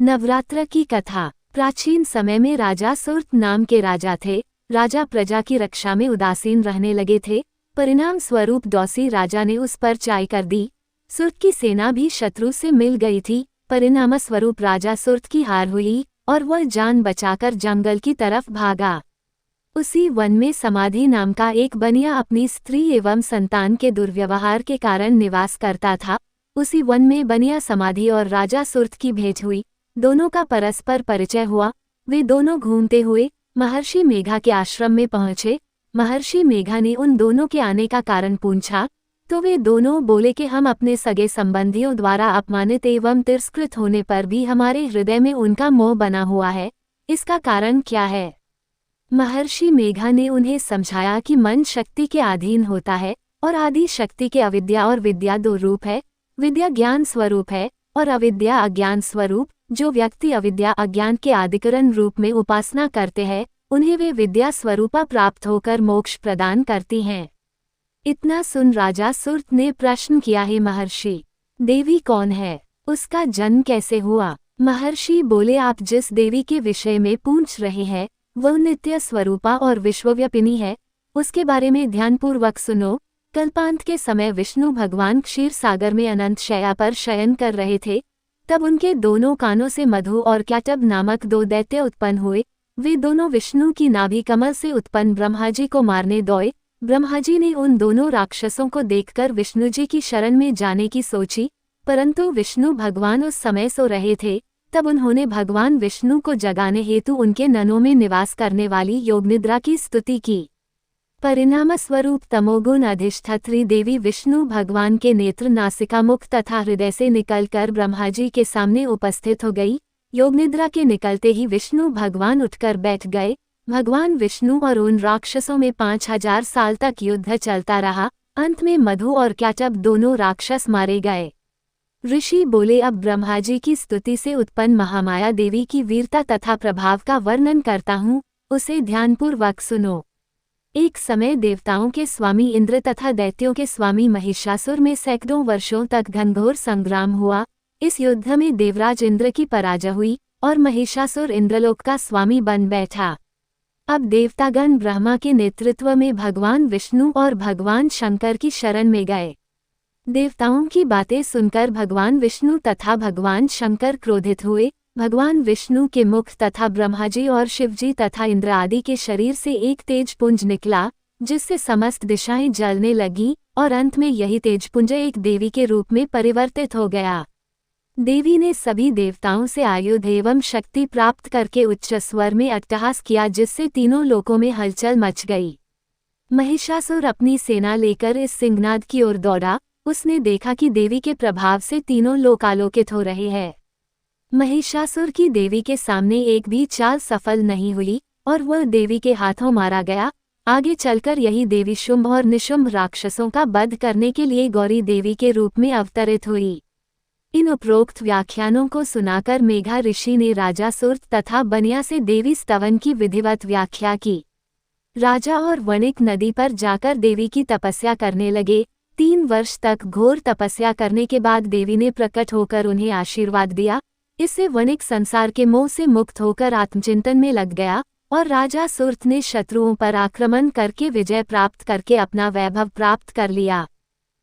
नवरात्र की कथा। प्राचीन समय में राजा सुर्त नाम के राजा थे। राजा प्रजा की रक्षा में उदासीन रहने लगे थे। परिणाम स्वरूप दौसी राजा ने उस पर चाय कर दी। सुर्त की सेना भी शत्रु से मिल गई थी। परिणाम स्वरूप राजा सुर्त की हार हुई और वह जान बचाकर जंगल की तरफ भागा। उसी वन में समाधि नाम का एक बनिया अपनी स्त्री एवं संतान के दुर्व्यवहार के कारण निवास करता था। उसी वन में बनिया समाधि और राजा सुर्त की भेंट हुई। दोनों का परस्पर परिचय हुआ। वे दोनों घूमते हुए महर्षि मेघा के आश्रम में पहुंचे। महर्षि मेघा ने उन दोनों के आने का कारण पूछा तो वे दोनों बोले कि हम अपने सगे संबंधियों द्वारा अपमानित एवं तिरस्कृत होने पर भी हमारे हृदय में उनका मोह बना हुआ है। इसका कारण क्या है? महर्षि मेघा ने उन्हें समझाया कि मन शक्ति के अधीन होता है और आदि शक्ति के अविद्या और विद्या दो रूप है। विद्या ज्ञान स्वरूप है और अविद्या अज्ञान स्वरूप। जो व्यक्ति अविद्या अज्ञान के आदिकरण रूप में उपासना करते हैं उन्हें वे विद्या स्वरूपा प्राप्त होकर मोक्ष प्रदान करती हैं। इतना सुन राजा सुर्त ने प्रश्न किया, है महर्षि, देवी कौन है? उसका जन्म कैसे हुआ? महर्षि बोले, आप जिस देवी के विषय में पूछ रहे हैं वह नित्य स्वरूपा और विश्वव्यापिनी है। उसके बारे में ध्यानपूर्वक सुनो। कल्पांत के समय विष्णु भगवान क्षीर सागर में अनंत शैया पर शयन कर रहे थे। तब उनके दोनों कानों से मधु और कैटब नामक दो दैत्य उत्पन्न हुए। वे दोनों विष्णु की नाभि कमल से उत्पन्न ब्रह्माजी को मारने दौड़े। ब्रह्माजी ने उन दोनों राक्षसों को देखकर विष्णुजी की शरण में जाने की सोची, परंतु विष्णु भगवान उस समय सो रहे थे। तब उन्होंने भगवान विष्णु को जगाने हेतु उनके ननों में निवास करने वाली योगनिद्रा की स्तुति की। परिणाम स्वरूप तमोगुण अधिष्ठात्री देवी विष्णु भगवान के नेत्र, नासिका, मुख तथा हृदय से निकलकर ब्रह्माजी के सामने उपस्थित हो गई। योगनिद्रा के निकलते ही विष्णु भगवान उठकर बैठ गए। भगवान विष्णु और उन राक्षसों में 5000 साल तक युद्ध चलता रहा। अंत में मधु और कैटब दोनों राक्षस मारे गए। ऋषि बोले, अब ब्रह्माजी की स्तुति से उत्पन्न महामाया देवी की वीरता तथा प्रभाव का वर्णन करता हूँ, उसे ध्यानपूर्वक सुनो। एक समय देवताओं के स्वामी इंद्र तथा दैत्यों के स्वामी महिषासुर में सैकड़ों वर्षों तक घनघोर संग्राम हुआ। इस युद्ध में देवराज इंद्र की पराजय हुई और महिषासुर इंद्रलोक का स्वामी बन बैठा। अब देवतागण ब्रह्मा के नेतृत्व में भगवान विष्णु और भगवान शंकर की शरण में गए। देवताओं की बातें सुनकर भगवान विष्णु तथा भगवान शंकर क्रोधित हुए। भगवान विष्णु के मुख तथा ब्रह्माजी और शिवजी तथा इंद्र आदि के शरीर से एक तेजपुंज निकला, जिससे समस्त दिशाएं जलने लगी और अंत में यही तेजपुंज एक देवी के रूप में परिवर्तित हो गया। देवी ने सभी देवताओं से आयुध एवं शक्ति प्राप्त करके उच्च स्वर में अट्टहास किया, जिससे तीनों लोकों में हलचल मच गई। महिषासुर अपनी सेना लेकर इस सिंहनाद की ओर दौड़ा। उसने देखा कि देवी के प्रभाव से तीनों लोक आलोकित हो रहे हैं। महिषासुर की देवी के सामने एक भी चाल सफल नहीं हुई और वह देवी के हाथों मारा गया। आगे चलकर यही देवी शुंभ और निशुंभ राक्षसों का वध करने के लिए गौरी देवी के रूप में अवतरित हुई। इन उपरोक्त व्याख्यानों को सुनाकर मेघा ऋषि ने राजा सुर्त तथा बनिया से देवी स्तवन की विधिवत व्याख्या की। राजा और वणिक नदी पर जाकर देवी की तपस्या करने लगे। 3 वर्ष तक घोर तपस्या करने के बाद देवी ने प्रकट होकर उन्हें आशीर्वाद दिया। इससे वणिक संसार के मोह से मुक्त होकर आत्मचिंतन में लग गया और राजा सुर्त ने शत्रुओं पर आक्रमण करके विजय प्राप्त करके अपना वैभव प्राप्त कर लिया।